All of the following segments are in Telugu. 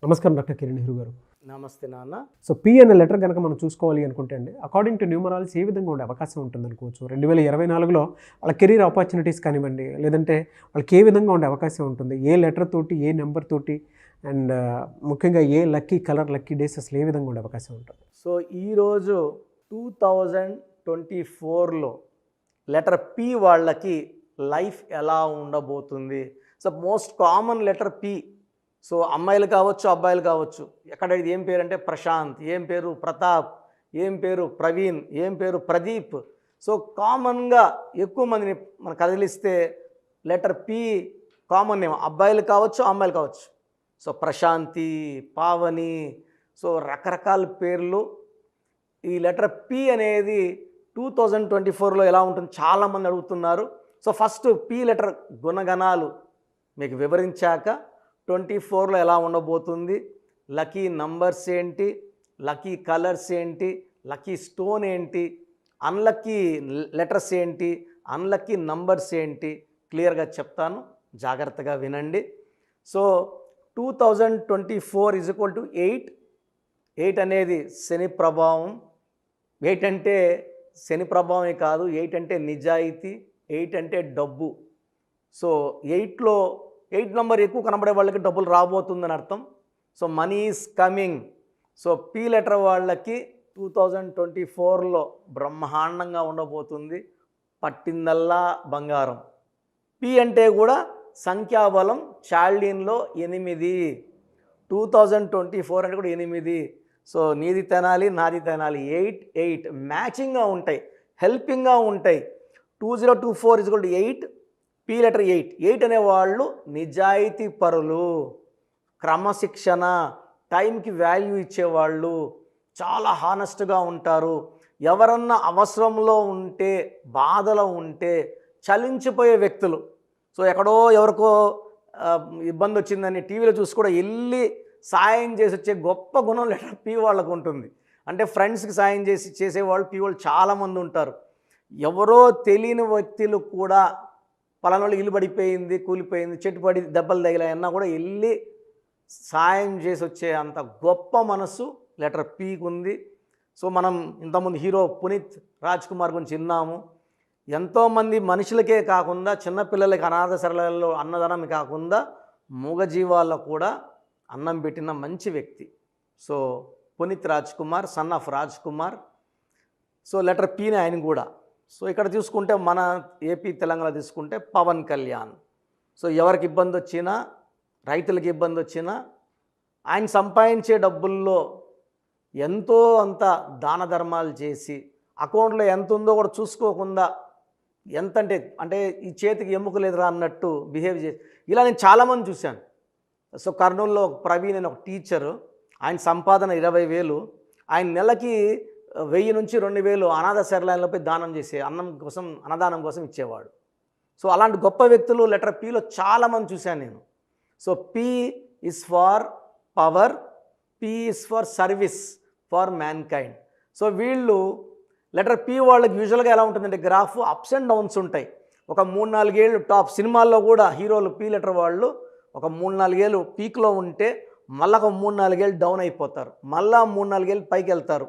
నమస్కారం డాక్టర్ కిరణ్ నెహ్రూ గారు. నమస్తే నాన్న. సో పి అనే లెటర్ కనుక మనం చూసుకోవాలి అనుకుంటే అండి, అకార్డింగ్ టు న్యూమరాలజీ ఏ విధంగా ఉండే అవకాశం ఉంటుందనుకోవచ్చు? 2024లో వాళ్ళ కెరీర్ ఆపర్చునిటీస్ కానివ్వండి, లేదంటే వాళ్ళకి ఏ విధంగా ఉండే అవకాశం ఉంటుంది? ఏ లెటర్ తోటి, ఏ నెంబర్ తోటి, అండ్ ముఖ్యంగా ఏ లక్కీ కలర్, లక్కీ డేస్ అసలు ఏ విధంగా ఉండే అవకాశం ఉంటుంది? సో ఈరోజు 2024లో లెటర్ పి వాళ్ళకి లైఫ్ ఎలా ఉండబోతుంది? So most common letter P. So అమ్మాయిలు కావచ్చు, అబ్బాయిలు కావచ్చు. ఎక్కడ ఇది ఏం పేరు అంటే ప్రశాంత్, ఏం పేరు ప్రతాప్, ఏం పేరు ప్రవీణ్, ఏం పేరు ప్రదీప్. సో కామన్గా ఎక్కువ మందిని మనం కదిలిస్తే లెటర్ పి కామన్ నేమ్. అబ్బాయిలు కావచ్చు, అమ్మాయిలు కావచ్చు. సో ప్రశాంతి, పావని, సో రకరకాల పేర్లు. ఈ లెటర్ పి అనేది 2024లో ఎలా ఉంటుంది చాలామంది అడుగుతున్నారు. సో ఫస్ట్ పి లెటర్ గుణగణాలు మీకు వివరించాక 24లో ఎలా ఉండబోతుంది, లక్కీ నంబర్స్ ఏంటి, లక్కీ కలర్స్ ఏంటి, లక్కీ స్టోన్ ఏంటి, అన్లక్కీ లెటర్స్ ఏంటి, అన్లక్కీ నంబర్స్ ఏంటి క్లియర్గా చెప్తాను, జాగ్రత్తగా వినండి. సో 2024 = 8. 8 అనేది శని ప్రభావం. 8 అంటే శని ప్రభావమే కాదు, 8 అంటే నిజాయితీ, 8 అంటే డబ్బు. సో 8లో 8 నెంబర్ ఎక్కువ కనబడే వాళ్ళకి డబ్బులు రాబోతుందని అర్థం. So money is coming. So P letter వాళ్ళకి 2024లో బ్రహ్మాండంగా ఉండబోతుంది. పట్టిందల్లా బంగారం. పి అంటే కూడా సంఖ్యాబలం చాల్డీన్లో 8. 2024 అంటే కూడా 8. సో నీది తినాలి, నాది తినాలి. 8 మ్యాచింగ్గా ఉంటాయి, హెల్పింగ్గా ఉంటాయి. 2024 = 8. పి లెటర్ 8 అనేవాళ్ళు నిజాయితీ పరులు, క్రమశిక్షణ, టైంకి వాల్యూ ఇచ్చేవాళ్ళు, చాలా హానెస్ట్గా ఉంటారు. ఎవరన్నా అవసరంలో ఉంటే, బాధలో ఉంటే చలించిపోయే వ్యక్తులు. సో ఎక్కడో ఎవరికో ఇబ్బంది వచ్చిందని టీవీలో చూసి కూడా వెళ్ళి సాయం చేసి వచ్చే గొప్ప గుణం లెటర్ పి వాళ్ళకు ఉంటుంది. అంటే ఫ్రెండ్స్కి సాయం చేసేవాళ్ళు పి వాళ్ళు చాలామంది ఉంటారు. ఎవరో తెలియని వ్యక్తులు కూడా పలానా వాళ్ళు ఇల్లు పడిపోయింది, కూలిపోయింది, చెట్టు పడి దెబ్బలు తగిలాయన్నా కూడా వెళ్ళి సాయం చేసి వచ్చే అంత గొప్ప మనసు లెటర్ పీకి ఉంది. సో మనం ఇంతకుముందు హీరో పునీత్ రాజ్ కుమార్ గురించి విన్నాము. ఎంతోమంది మనుషులకే కాకుండా చిన్నపిల్లలకి అనాథ శరణాలయాల్లో అన్నదానం కాకుండా మూగజీవాలకు కూడా అన్నం పెట్టిన మంచి వ్యక్తి. So Puneeth Raj Kumar, son of Raj Kumar. So letter పీని ఆయన కూడా. సో ఇక్కడ చూసుకుంటే మన ఏపీ తెలంగాణ తీసుకుంటే పవన్ కళ్యాణ్. సో ఎవరికి ఇబ్బంది వచ్చినా, రైతులకి ఇబ్బంది వచ్చినా ఆయన సంపాదించే డబ్బుల్లో ఎంతో అంత దాన ధర్మాలు చేసి అకౌంట్లో ఎంత ఉందో కూడా చూసుకోకుండా ఎంత అంటే ఈ చేతికి ఎముక లేదురా అన్నట్టు బిహేవ్ చేసి ఇలా నేను చాలామంది చూశాను. సో కర్నూలులో ప్రవీణ్ అని ఒక టీచరు, ఆయన సంపాదన 20,000, ఆయన నెలకి 1000 నుంచి 2000 అనాథ శరణాలయంలోపై దానం చేసే అన్నదానం కోసం ఇచ్చేవాడు. సో అలాంటి గొప్ప వ్యక్తులు లెటర్ పిలో చాలామంది చూశాను నేను. So P is for power, P is for service for mankind. So వీళ్ళు లెటర్ పి వాళ్ళకి యూజువల్గా ఎలా ఉంటుందంటే గ్రాఫ్ అప్స్ అండ్ డౌన్స్ ఉంటాయి. ఒక 3-4 ఏళ్ళు టాప్ సినిమాల్లో కూడా హీరోలు పి లెటర్ వాళ్ళు ఒక 3-4 ఏళ్ళు పీక్లో ఉంటే మళ్ళీ ఒక 3-4 ఏళ్ళు డౌన్ అయిపోతారు, మళ్ళీ 3-4 ఏళ్ళు పైకి వెళ్తారు.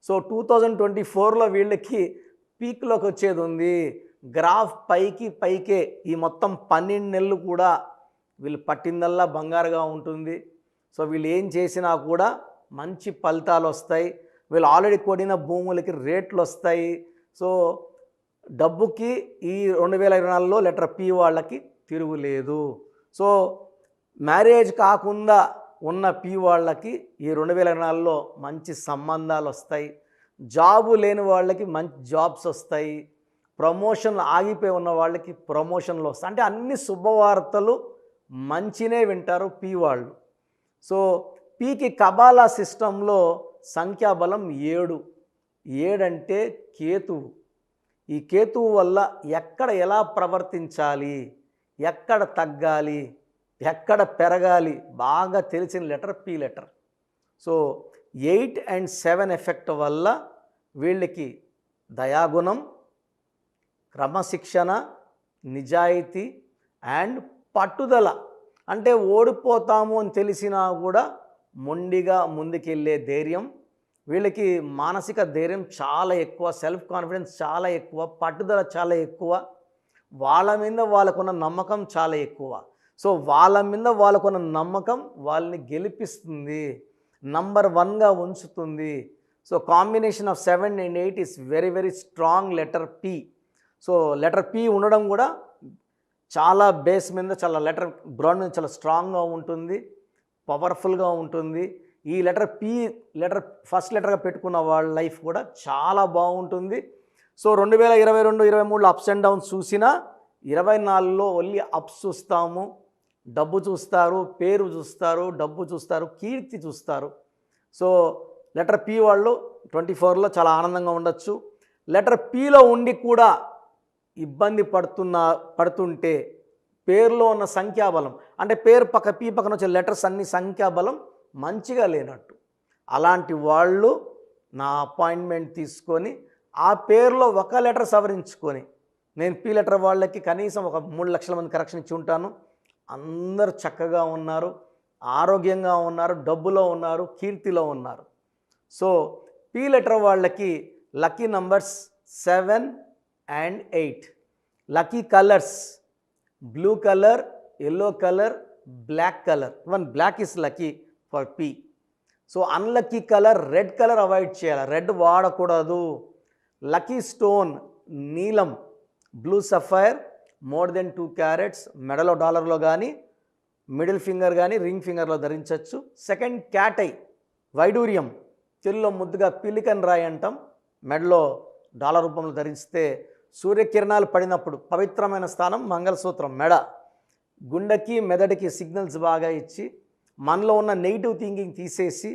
సో 2024లో వీళ్ళకి పీక్లోకి వచ్చేది ఉంది. గ్రాఫ్ పైకే ఈ మొత్తం 12 నెలలు కూడా వీళ్ళు పట్టిందల్లా బంగారుగా ఉంటుంది. సో వీళ్ళు ఏం చేసినా కూడా మంచి ఫలితాలు వస్తాయి. వీళ్ళు ఆల్రెడీ కొడిన భూములకి రేట్లు వస్తాయి. సో డబ్బుకి ఈ 2024లో లెటర్ పి వాళ్ళకి తిరుగులేదు. సో మ్యారేజ్ కాకుండా ఉన్న పి వాళ్ళకి ఈ 2024లో మంచి సంబంధాలు వస్తాయి. జాబు లేని వాళ్ళకి మంచి జాబ్స్ వస్తాయి. ప్రమోషన్లు ఆగిపోయి ఉన్న వాళ్ళకి ప్రమోషన్లు వస్తాయి. అంటే అన్ని శుభవార్తలు మంచినే వింటారు పి వాళ్ళు. సో పికి కబాలా సిస్టంలో సంఖ్యాబలం 7. 7 అంటే కేతువు. ఈ కేతువు వల్ల ఎక్కడ ఎలా ప్రవర్తించాలి, ఎక్కడ తగ్గాలి, ఎక్కడ పెరగాలి బాగా తెలిసిన letter P letter. So 8 and 7 effect వల్ల వీళ్ళకి దయాగుణం, క్రమశిక్షణ, నిజాయితీ అండ్ పట్టుదల. అంటే ఓడిపోతాము అని తెలిసినా కూడా మొండిగా ముందుకెళ్ళే ధైర్యం, వీళ్ళకి మానసిక ధైర్యం చాలా ఎక్కువ, సెల్ఫ్ కాన్ఫిడెన్స్ చాలా ఎక్కువ, పట్టుదల చాలా ఎక్కువ, వాళ్ళ మీద వాళ్ళకున్న నమ్మకం చాలా ఎక్కువ. సో వాళ్ళ మీద వాళ్ళకున్న నమ్మకం వాళ్ళని గెలిపిస్తుంది, నంబర్ 1గా ఉంచుతుంది. So combination of 7 and 8 is very very strong letter P. So letter P ఉండడం కూడా చాలా బేస్ మీద, చాలా లెటర్ బ్రాండ్ మీద చాలా స్ట్రాంగ్గా ఉంటుంది, పవర్ఫుల్గా ఉంటుంది. ఈ లెటర్ ఫస్ట్ లెటర్గా పెట్టుకున్న వాళ్ళ లైఫ్ కూడా చాలా బాగుంటుంది. సో 2022-23లో అప్స్ అండ్ డౌన్స్ చూసినా 24లో ఓన్లీ అప్స్ చూస్తాము. డబ్బు చూస్తారు, పేరు చూస్తారు, డబ్బు చూస్తారు, కీర్తి చూస్తారు. సో లెటర్ పి వాళ్ళు 24లో చాలా ఆనందంగా ఉండొచ్చు. లెటర్ పిలో ఉండి కూడా ఇబ్బంది పడుతుంటే పేరులో ఉన్న సంఖ్యాబలం, అంటే పేరు పి పక్కన వచ్చే లెటర్స్ అన్ని సంఖ్యాబలం మంచిగా లేనట్టు, అలాంటి వాళ్ళు నా అపాయింట్మెంట్ తీసుకొని ఆ పేరులో ఒక లెటర్ సవరించుకొని, నేను పి లెటర్ వాళ్ళకి కనీసం ఒక 3 లక్షల మంది కరెక్షన్ ఇచ్చి ఉంటాను. అందరూ చక్కగా ఉన్నారు, ఆరోగ్యంగా ఉన్నారు, డబ్బులో ఉన్నారు, కీర్తిలో ఉన్నారు. సో పి లెటర్ వాళ్ళకి lucky numbers 7 and 8. Lucky colours blue colour, yellow colour, black colour. Even black is lucky for P. So unlucky colour red colour avoid చేయాలి, రెడ్ వాడకూడదు. లక్కీ స్టోన్ నీలం, blue sapphire, more than 2 carats, మెడలో డాలర్లో కానీ, మిడిల్ ఫింగర్ కానీ, రింగ్ ఫింగర్లో ధరించవచ్చు. సెకండ్ క్యాట్ ఐ వైడూర్యం, తెలుగులో ముద్దుగా పిలికన్ రాయి అంటాం, మెడలో డాలర్ రూపంలో ధరిస్తే సూర్యకిరణాలు పడినప్పుడు పవిత్రమైన స్థానం మంగళసూత్రం మెడ, గుండెకి మెదడుకి సిగ్నల్స్ బాగా ఇచ్చి మనలో ఉన్న నెగిటివ్ థింకింగ్ తీసేసి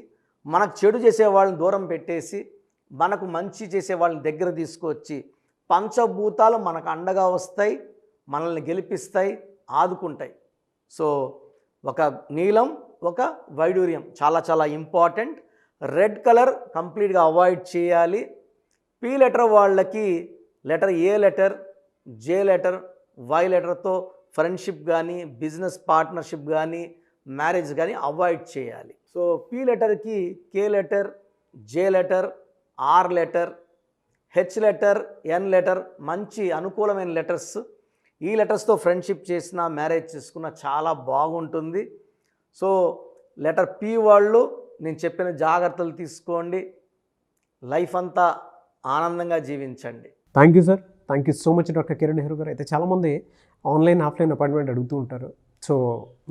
మనకు చెడు చేసే వాళ్ళని దూరం పెట్టేసి మనకు మంచి చేసే వాళ్ళని దగ్గర తీసుకొచ్చి పంచభూతాలు మనకు అండగా వస్తాయి, మనల్ని గెలిపిస్తాయి, ఆదుకుంటాయి. సో ఒక నీలం, ఒక వైడూర్యం చాలా చాలా ఇంపార్టెంట్. రెడ్ కలర్ కంప్లీట్గా అవాయిడ్ చేయాలి. పి లెటర్ వాళ్ళకి letter A letter, J letter, Y లెటర్తో ఫ్రెండ్షిప్ కానీ, బిజినెస్ పార్ట్నర్షిప్ కానీ, మ్యారేజ్ కానీ అవాయిడ్ చేయాలి. సో పి లెటర్కి K letter, J letter, R letter, H letter, N letter మంచి అనుకూలమైన లెటర్స్. ఈ లెటర్స్తో ఫ్రెండ్షిప్ చేసిన, మ్యారేజ్ చేసుకున్న చాలా బాగుంటుంది. సో లెటర్ పి వాళ్ళు నేను చెప్పిన జాగ్రత్తలు తీసుకోండి, లైఫ్ అంతా ఆనందంగా జీవించండి. Thank you sir, thank you so much doctor Kiran Nehru గారు. అయితే చాలామంది ఆన్లైన్ ఆఫ్లైన్ అపాయింట్మెంట్ అడుగుతూ ఉంటారు. సో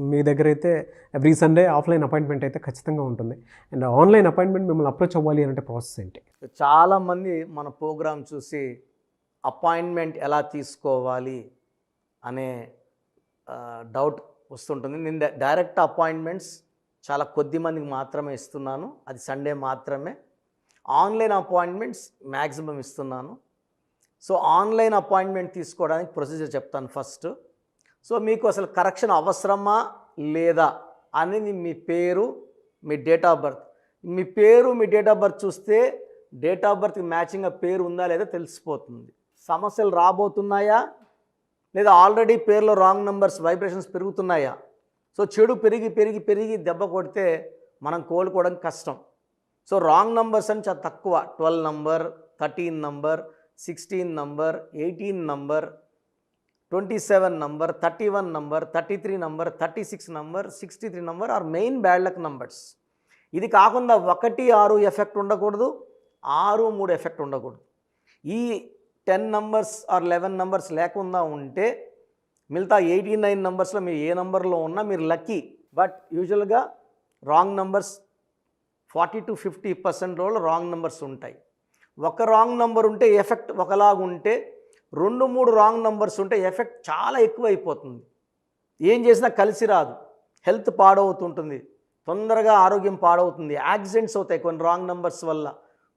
మీ దగ్గర అయితే ఎవ్రీ సండే ఆఫ్లైన్ అపాయింట్మెంట్ అయితే ఖచ్చితంగా ఉంటుంది. అండ్ ఆన్లైన్ అపాయింట్మెంట్ మిమ్మల్ని అప్రోచ్ అవ్వాలి అంటే ప్రాసెస్ ఏంటి? చాలామంది మన ప్రోగ్రామ్ చూసి అపాయింట్మెంట్ ఎలా తీసుకోవాలి అనే డౌట్ వస్తుంటుంది. నేను డైరెక్ట్ అపాయింట్మెంట్స్ చాలా కొద్ది మందికి మాత్రమే ఇస్తున్నాను, అది సండే మాత్రమే. ఆన్లైన్ అపాయింట్మెంట్స్ మ్యాక్సిమం ఇస్తున్నాను. సో ఆన్లైన్ అపాయింట్మెంట్ తీసుకోవడానికి ప్రొసీజర్ చెప్తాను ఫస్ట్. సో మీకు అసలు కరెక్షన్ అవసరమా లేదా అనేది మీ పేరు, మీ డేట్ ఆఫ్ బర్త్. మీ పేరు, మీ డేట్ ఆఫ్ బర్త్ చూస్తే డేట్ ఆఫ్ బర్త్కి మ్యాచింగ్గా పేరు ఉందా లేదా తెలిసిపోతుంది. సమస్యలు రాబోతున్నాయా లేదా ఆల్రెడీ పేరులో రాంగ్ నెంబర్స్ వైబ్రేషన్స్ పెరుగుతున్నాయా? సో చెడు పెరిగి పెరిగి పెరిగి దెబ్బ కొడితే మనం కోలుకోవడం కష్టం. సో రాంగ్ నంబర్స్ అని చాలా తక్కువ, 12 number, 13 number, 16 number, 18 number, 27 number, 31 number, 33 number, 36 number, 63 number are main bad luck numbers. ఇది కాకుండా 1, 6 ఎఫెక్ట్ ఉండకూడదు, 6, 3 ఎఫెక్ట్ ఉండకూడదు. ఈ 10 నంబర్స్ ఆర్ 11 నంబర్స్ లేకుండా ఉంటే మిగతా 89 నంబర్స్లో మీరు ఏ నంబర్లో ఉన్నా మీరు లక్కీ. బట్ యూజువల్గా రాంగ్ నంబర్స్ 40 to 50% రోజులు రాంగ్ నెంబర్స్ ఉంటాయి. ఒక రాంగ్ నెంబర్ ఉంటే ఎఫెక్ట్ ఒకలాగుంటే 2, 3 రాంగ్ నెంబర్స్ ఉంటే ఎఫెక్ట్ చాలా ఎక్కువ అయిపోతుంది. ఏం చేసినా కలిసి రాదు, హెల్త్ పాడవుతుంటుంది, తొందరగా ఆరోగ్యం పాడవుతుంది, యాక్సిడెంట్స్ అవుతాయి కొన్ని రాంగ్ నెంబర్స్ వల్ల,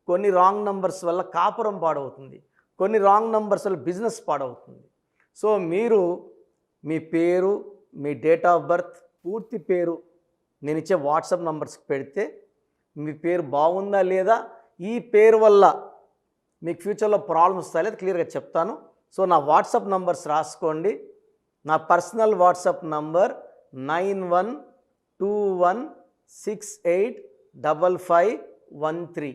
కొన్ని రాంగ్ నెంబర్స్ వల్ల కాపురం పాడవుతుంది, కొన్ని రాంగ్ నెంబర్స్ వల్ల బిజినెస్ పాడవుతుంది. సో మీరు మీ పేరు, మీ డేట్ ఆఫ్ బర్త్, పూర్తి పేరు నేను ఇచ్చే వాట్సాప్ నంబర్స్కి పెడితే మీ పేరు బాగుందా లేదా, ఈ పేరు వల్ల మీకు ఫ్యూచర్లో ప్రాబ్లమ్స్ వస్తాయి లేదా క్లియర్గా చెప్తాను. సో నా వాట్సాప్ నంబర్స్ రాసుకోండి. నా పర్సనల్ వాట్సాప్ నంబర్ 9121 9121685513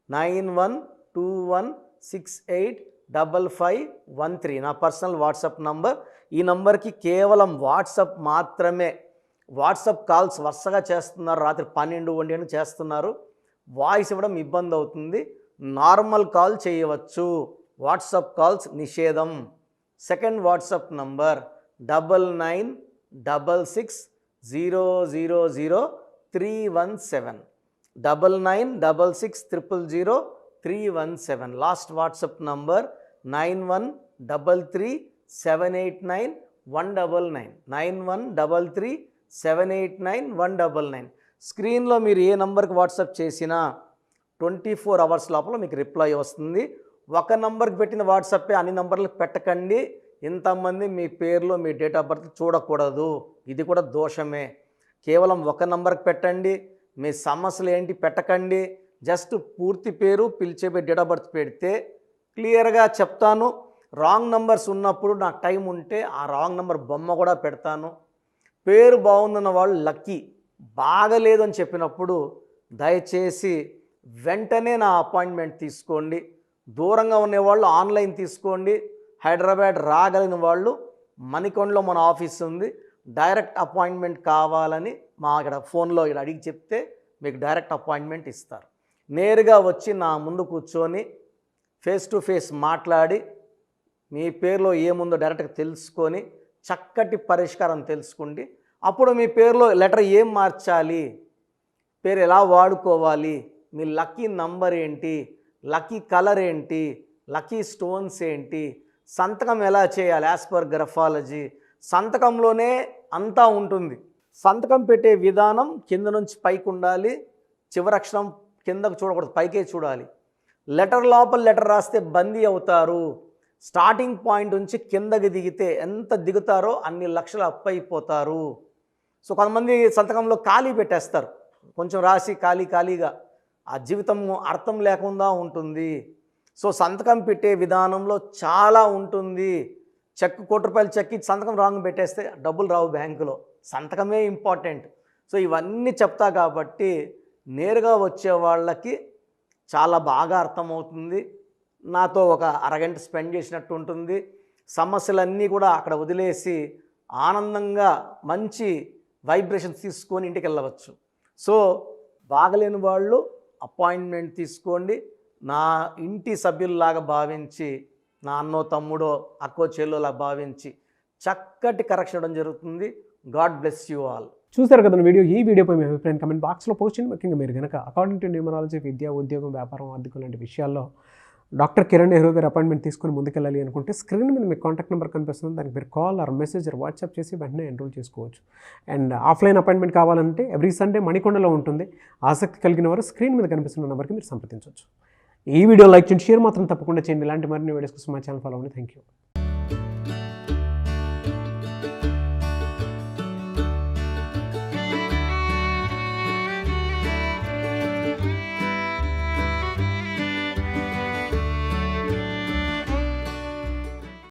9121685513 నా పర్సనల్ వాట్సాప్ నంబర్. ఈ నంబర్కి కేవలం వాట్సాప్ మాత్రమే. వాట్సాప్ కాల్స్ వరుసగా చేస్తున్నారు, రాత్రి 12-1 గంటలకు చేస్తున్నారు, వాయిస్ ఇవ్వడం ఇబ్బంది అవుతుంది. నార్మల్ కాల్ చేయవచ్చు, వాట్సాప్ కాల్స్ నిషేధం. Second WhatsApp number 9966000317 9966000317. Last WhatsApp number 9133789199 9133789199. స్క్రీన్లో మీరు ఏ నంబర్కి వాట్సాప్ చేసినా 24 అవర్స్ లోపల మీకు రిప్లై వస్తుంది. ఒక నంబర్కి పెట్టిన వాట్సాపే అన్ని నంబర్లకు పెట్టకండి. ఇంతమంది మీ పేర్లు మీ డేట్ ఆఫ్ బర్త్ చూడకూడదు, ఇది కూడా దోషమే. కేవలం ఒక నంబర్కి పెట్టండి. మీ సమస్యలు ఏంటి పెట్టకండి. జస్ట్ పూర్తి పేరు, పిలిచే డేట్ ఆఫ్ బర్త్ పెడితే క్లియర్గా చెప్తాను. రాంగ్ నంబర్స్ ఉన్నప్పుడు నాకు టైం ఉంటే ఆ రాంగ్ నంబర్ బొమ్మ కూడా పెడతాను. పేరు బాగుందన్న వాళ్ళు లక్కీ, బాగలేదు అని చెప్పినప్పుడు దయచేసి వెంటనే నా అపాయింట్మెంట్ తీసుకోండి. దూరంగా ఉండేవాళ్ళు ఆన్లైన్ తీసుకోండి. హైదరాబాద్ రాగలిగిన వాళ్ళు మణికొండలో మన ఆఫీస్ ఉంది, డైరెక్ట్ అపాయింట్మెంట్ కావాలని మా ఇక్కడ ఫోన్లో ఇక్కడ అడిగి చెప్తే మీకు డైరెక్ట్ అపాయింట్మెంట్ ఇస్తారు. నేరుగా వచ్చి నా ముందు కూర్చొని ఫేస్ టు ఫేస్ మాట్లాడి మీ పేరులో ఏముందో డైరెక్ట్గా తెలుసుకొని చక్కటి పరిష్కారం తెలుసుకోండి. అప్పుడు మీ పేరులో లెటర్ ఏం మార్చాలి, పేరు ఎలా వాడుకోవాలి, మీ లక్కీ నంబర్ ఏంటి, లక్కీ కలర్ ఏంటి, లక్కీ స్టోన్స్ ఏంటి, సంతకం ఎలా చేయాలి యాజ్ పర్ గ్రఫాలజీ, సంతకంలోనే అంతా ఉంటుంది. సంతకం పెట్టే విధానం కింద నుంచి పైకి ఉండాలి, చివరి అక్షరం కిందకు చూడకూడదు, పైకే చూడాలి. లెటర్ లోపల లెటర్ రాస్తే బందీ అవుతారు. స్టార్టింగ్ పాయింట్ నుంచి కిందకి దిగితే ఎంత దిగుతారో అన్ని లక్షలు అప్పైపోతారు. సో కొంతమంది సంతకంలో ఖాళీ పెట్టేస్తారు, కొంచెం రాసి ఖాళీగా ఆ జీవితం అర్థం లేకుండా ఉంటుంది. సో సంతకం పెట్టే విధానంలో చాలా ఉంటుంది. చెక్ ₹1 చెక్ ఇచ్చి సంతకం రాంగ్ పెట్టేస్తే డబ్బులు రావు బ్యాంకులో, సంతకమే ఇంపార్టెంట్. సో ఇవన్నీ చెప్తా కాబట్టి నేరుగా వచ్చే వాళ్ళకి చాలా బాగా అర్థమవుతుంది. నాతో ఒక అరగంట స్పెండ్ చేసినట్టు ఉంటుంది. సమస్యలన్నీ కూడా అక్కడ వదిలేసి ఆనందంగా మంచి వైబ్రేషన్స్ తీసుకొని ఇంటికి వెళ్ళవచ్చు. సో బాగలేని వాళ్ళు అపాయింట్మెంట్ తీసుకోండి. నా ఇంటి సభ్యుల్లాగా భావించి, నా అన్నో తమ్ముడో అక్కో చెల్లోలా భావించి చక్కటి కరెక్షన్ ఇవ్వడం జరుగుతుంది. God bless you all. చూసారు కదా వీడియో. ఈ వీడియోపై మీ అభిప్రాయం కమెంట్ బాక్స్లో పోస్ట్ చేయండి. ముఖ్యంగా మీరు కనుక అకార్డింగ్ టు న్యూమరాలజీ విద్య, ఉద్యోగం, వ్యాపారం, ఆర్థికం లాంటి విషయాల్లో డాక్టర్ కిరణ్ నెహ్రూ గారు అపాయింట్మెంట్ తీసుకొని ముందుకెళ్ళాలి అనుకుంటే స్క్రీన్ మీద మీకు కాంటాక్ట్ నెంబర్ కనిపిస్తుంది, దానికి మీరు call or message or WhatsApp చేసి వెంటనే ఎన్రోల్ చేసుకోవచ్చు. అండ్ ఆఫ్లైన్ అపాయింట్మెంట్ కావాలంటే ఎవ్రీ సండే మణికొండలో ఉంటుంది. ఆసక్తి కలిగిన వారు స్క్రీన్ మీద కనిపిస్తున్న నెంబర్కి మీరు సంప్రదించవచ్చు. ఈ వీడియో లైక్ చేయండి, షేర్ మాత్రం తప్పకుండా చేయండి. ఇలాంటి మరిన్ని వీడియోస్ కోసం మా ఛానల్ ఫాలో అవ్వండి. Thank you.